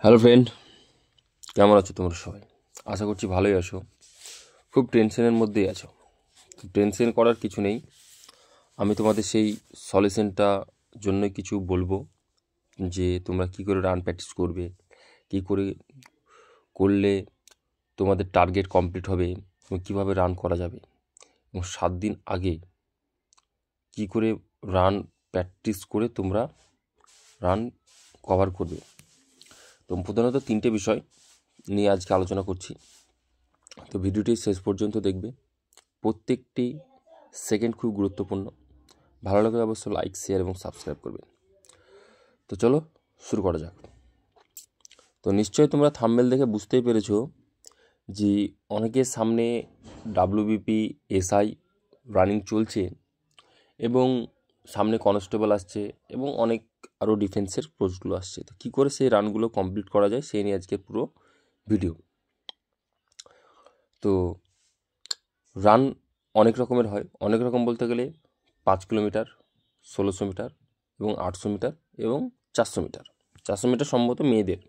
Hello friend, কেমন আছো তোমরা সবাই? আশা করছি ভালোই আছো। খুব টেনশনের মধ্যেই আছো। তো টেনশন করার কিছু নেই। আমি তোমাদের সেই সলিউশনটা জন্যই কিছু বলবো, যে তোমরা কী করে রান প্র্যাকটিস করবে, কী করে করলে তোমাদের টার্গেট কমপ্লিট হবে এবং কীভাবে রান করা যাবে, এবং 7 দিন আগে কী করে রান প্র্যাকটিস করে তোমরা রান কভার করবে। তো প্রধানত 3টে বিষয় নিয়ে আজকে আলোচনা করছি। তো ভিডিওটি শেষ পর্যন্ত দেখবে। প্রত্যেকটি সেকেন্ড খুব গুরুত্বপূর্ণ। ভালো লাগলে অবশ্যই লাইক, শেয়ার এবং সাবস্ক্রাইব করবে। তো চলো শুরু করা যাক। তো নিশ্চয়ই তোমরা থাম্বনেল দেখে বুঝতেই পেরেছো যে অনেকের সামনে ডাব্লিউবিপি এসআই রানিং চলছে এবং সামনে কনস্টেবল আসছে এবং অনেক আরও ডিফেন্সের পোস্টগুলো আসছে। তো কী করে সেই রানগুলো কমপ্লিট করা যায় সেই নিয়ে আজকের পুরো ভিডিও। তো রান অনেক রকমের হয়। অনেক রকম বলতে গেলে 5 কিলোমিটার, 1600 মিটার এবং 800 মিটার এবং 400 মিটার। 400 মিটার সম্ভবত মেয়েদের।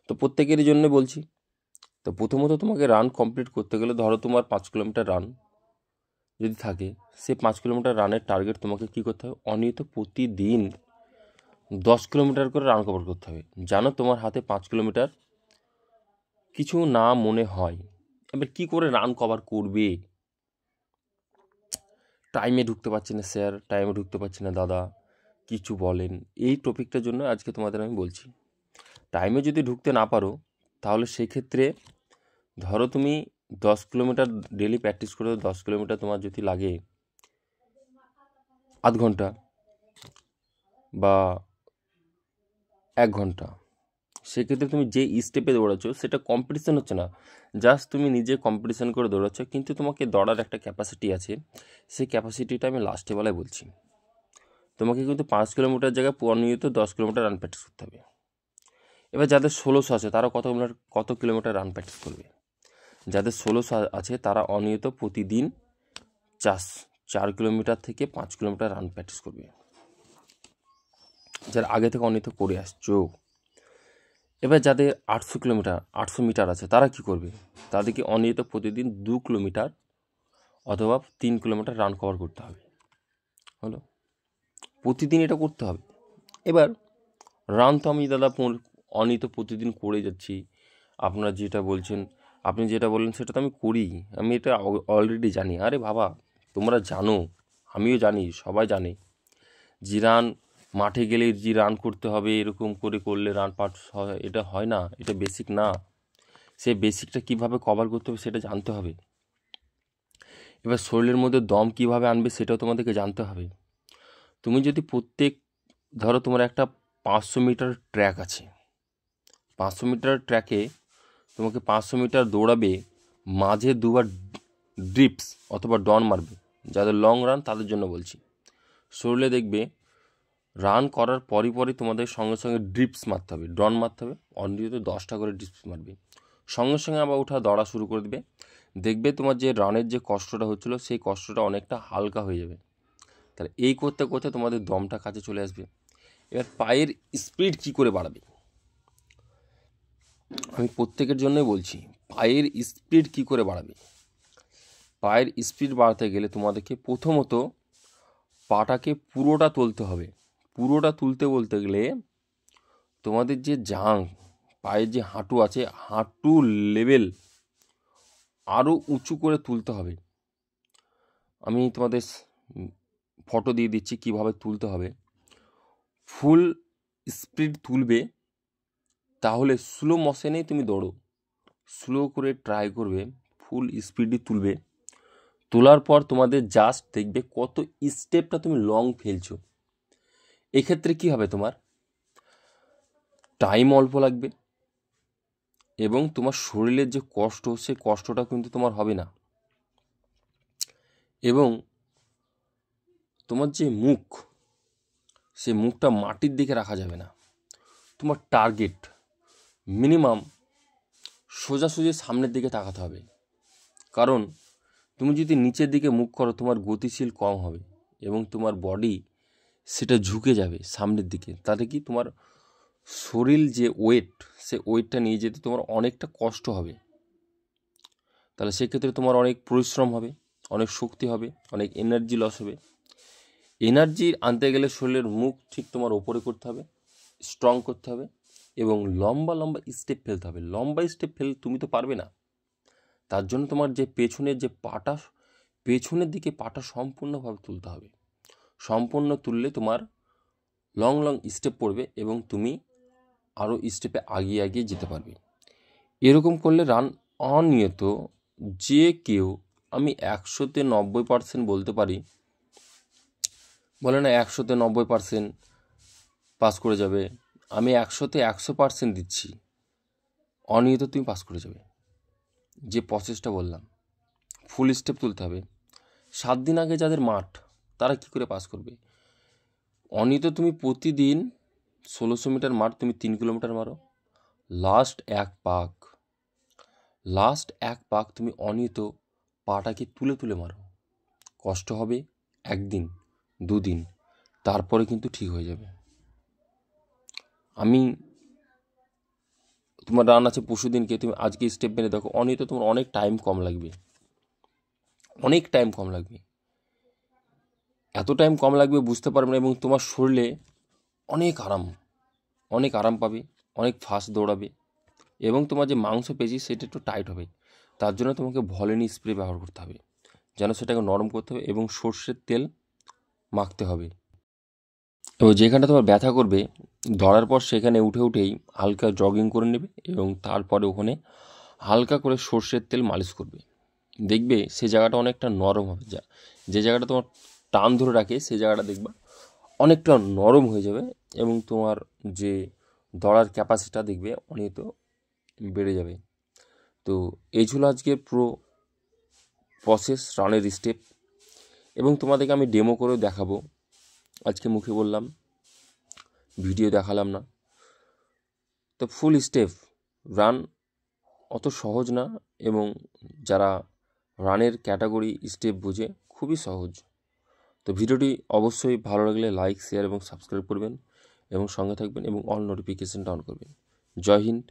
তো প্রত্যেকেরই জন্য বলছি। তো প্রথমত তোমাকে রান কমপ্লিট করতে গেলে, ধরো তোমার 5 কিলোমিটার রান যদি থাকে, সে 5 কিলোমিটার রানের টার্গেট তোমাকে কী করতে হবে? অনিয়মিত প্রতিদিন 10 কিলোমিটার করে রান কভার করতে হবে। জানো তোমার হাতে 5 কিলোমিটার কিছু না মনে হয়। এবার কী করে রান কভার করবে? টাইমে ঢুকতে পারছি না স্যার, টাইমে ঢুকতে পারছি না দাদা, কিছু বলেন। এই টপিকটার জন্য আজকে তোমাদের আমি বলছি। টাইমে যদি ঢুকতে না পারো, তাহলে সেক্ষেত্রে ধরো তুমি 10 কিলোমিটার ডেলি প্র্যাকটিস করে, 10 কিলোমিটার তোমার যদি লাগে আধ ঘন্টা বা 1 ঘন্টা, সেক্ষেত্রে তুমি যে স্টেপে দৌড়াচ্ছ সেটা কম্পিটিশান হচ্ছে না, জাস্ট তুমি নিজে কম্পিটিশান করে দৌড়াচ্ছ। কিন্তু তোমাকে দৌড়ার একটা ক্যাপাসিটি আছে, সেই ক্যাপাসিটিটা আমি লাস্টে বেলায় বলছি। তোমাকে কিন্তু 5 কিলোমিটার জায়গায় নিয়মিত 10 কিলোমিটার রান প্র্যাকটিস করতে হবে। এবার যাদের 1600 আছে তারা কত কিলোমিটার রান প্র্যাকটিস করবে? যাদের 1600 আছে তারা অনিয়মিত প্রতিদিন 4 কিলোমিটার থেকে 5 কিলোমিটার রান প্র্যাকটিস করবে, যারা আগে থেকে অনিয়মিত করে আসছো। এবার যাদের 800 মিটার আছে তারা কি করবে? তাদেরকে অনিয়মিত প্রতিদিন 2 কিলোমিটার অথবা 3 কিলোমিটার রান কভার করতে হবে। হলো, প্রতিদিন এটা করতে হবে। এবার রান তো আমি দাদা অনিয়মিত প্রতিদিন করে যাচ্ছি, আপনারা যেটা বলছেন, আপনি যেটা বললেন সেটা তো আমি করি, আমি এটা অলরেডি জানি। আরে বাবা, তোমরা জানো, আমিও জানি, সবাই জানে যে রান মাঠে গেলে যে রান করতে হবে, এরকম করে করলে রান পাস হয়, এটা হয় না, এটা বেসিক না। সেই বেসিকটা কীভাবে কভার করতে হবে সেটা জানতে হবে। এবার শরীরের মধ্যে দম কীভাবে আনবে সেটাও তোমাদেরকে জানতে হবে। তুমি যদি ধরো তোমার একটা 500 মিটার ট্র্যাক আছে, 500 মিটার ট্র্যাকে তোমাকে 500 মিটার দৌড়াবে, মাঝে 2বার ড্রিপস অথবা ডন মারবে। যাদের লং রান তাদের জন্য বলছি। শরীরে দেখবে রান করার পরই তোমাদের সঙ্গে সঙ্গে ড্রিপস মারতে হবে, ডন মারতে হবে। অনিয়মিত 10টা করে ড্রিপস মারবে, সঙ্গে সঙ্গে আবার ওঠা দৌড়া শুরু করে দেবে। দেখবে তোমার যে রানের যে কষ্টটা হচ্ছিলো সেই কষ্টটা অনেকটা হালকা হয়ে যাবে। তাহলে এই করতে করতে তোমাদের দমটা কাছে চলে আসবে। এবার পায়ের স্পিড কী করে বাড়াবে, আমি প্রত্যেকের জন্যই বলছি। পায়ের স্পিড কী করে বাড়াবে? পায়ের স্পিড বাড়াতে গেলে তোমাদেরকে প্রথমত পাটাকে পুরোটা তুলতে হবে। পুরোটা তুলতে বলতে গেলে তোমাদের যে পায়ের যে হাঁটু আছে, হাঁটু লেভেল আরও উঁচু করে তুলতে হবে। আমি তোমাদের ফটো দিয়ে দিচ্ছি কীভাবে তুলতে হবে। ফুল স্পিড তুলবে, তাহলে স্লো মোশনেই তুমি দৌড়ো, স্লো করে ট্রাই করবে, ফুল স্পিডই তুলবে। তোলার পর তোমাদের জাস্ট দেখবে কত স্টেপটা তুমি লং ফেলছো। এক্ষেত্রে কী হবে, তোমার টাইম অল্প লাগবে এবং তোমার শরীরের যে কষ্ট, সে কষ্টটা কিন্তু তোমার হবে না। এবং তোমার যে মুখ, সে মুখটা মাটির দিকে রাখা যাবে না। তোমার টার্গেট মিনিমাম সোজাসুজি সামনের দিকে তাকাতে হবে। কারণ তুমি যদি নিচের দিকে মুখ করো, তোমার গতিশীল কম হবে এবং তোমার বডি সেটা ঝুঁকে যাবে সামনের দিকে। তাতে কি তোমার শরীর যে ওয়েট, সে ওয়েটটা নিয়ে যেতে তোমার অনেকটা কষ্ট হবে। তাহলে সেক্ষেত্রে তোমার অনেক পরিশ্রম হবে, অনেক শক্তি হবে, অনেক এনার্জি লস হবে। এনার্জি আনতে গেলে শরীরের মুখ ঠিক তোমার ওপরে করতে হবে, স্ট্রং করতে হবে এবং লম্বা লম্বা স্টেপ ফেলতে হবে। লম্বা স্টেপ ফেলে তুমি তো পারবে না। তার জন্য তোমার যে পেছনের যে পাটা, পেছনের দিকে পাটা সম্পূর্ণভাবে তুলতে হবে। সম্পূর্ণ তুললে তোমার লং লং স্টেপ পড়বে এবং তুমি আরও স্টেপে আগিয়ে আগিয়ে যেতে পারবে। এরকম করলে রান অনিয়ত যে কেউ, আমি 100-তে 90% বলতে পারি, বলে না 100-তে 90% পাস করে যাবে, আমি 100-তে 100% দিচ্ছি, অনিয়ত তুমি পাস করে যাবে। যে প্রসেসটা বললাম, ফুল স্টেপ তুলতে হবে। 7 দিন আগে যাদের মাঠ, তারা কি করে পাস করবে? অনিয়ত তুমি প্রতিদিন 1600 মিটার মাঠ তুমি 3 কিলোমিটার মারো, লাস্ট এক পাক তুমি অনিয়ত পাটাকে তুলে তুলে মারো। কষ্ট হবে 1 দিন 2 দিন, তারপরে কিন্তু ঠিক হয়ে যাবে। আমি তোমার রান আছে পরশু দিনকে, তুমি আজকে স্টেপ মেরে দেখো, অনিয়ত তোমার অনেক টাইম কম লাগবে, অনেক টাইম কম লাগবে। এত টাইম কম লাগবে বুঝতে পারবে না, এবং তোমার শরীরে অনেক আরাম পাবে, অনেক ফাস্ট দৌড়াবে এবং তোমার যে মাংসপেশি সেটা একটু টাইট হবে। তার জন্য তোমাকে ভলিনি স্প্রে ব্যবহার করতে হবে, যেন সেটাকে নরম করতে হবে এবং সর্ষের তেল মাখতে হবে। এবং যেখানটা তোমার ব্যথা করবে ধরার পর সেখানে উঠেই হালকা জগিং করে নেবে এবং তারপরে ওখানে হালকা করে সর্ষের তেল মালিশ করবে। দেখবে সে জায়গাটা অনেকটা নরম হবে, যে জায়গাটা তোমার টান ধরে রাখে সেই জায়গাটা দেখবা অনেকটা নরম হয়ে যাবে এবং তোমার যে দৌড়ার ক্যাপাসিটিটা দেখবে অনেক বেড়ে যাবে। তো এই ছিল আজকের পুরো প্রসেস, রানের স্টেপ, এবং তোমাদেরকে আমি ডেমো করেও দেখাবো। আজকে মুখে বললাম, ভিডিও দেখালাম না। তো ফুল স্টেপ রান অত সহজ না, এবং যারা রানের ক্যাটাগরি স্টেপ বুঝে খুবই সহজ। তো ভিডিওটি অবশ্যই ভালো লাগলে লাইক, শেয়ার এবং সাবস্ক্রাইব করবেন এবং সঙ্গে থাকবেন এবং অল নোটিফিকেশানটা অন করবেন। জয় হিন্দ।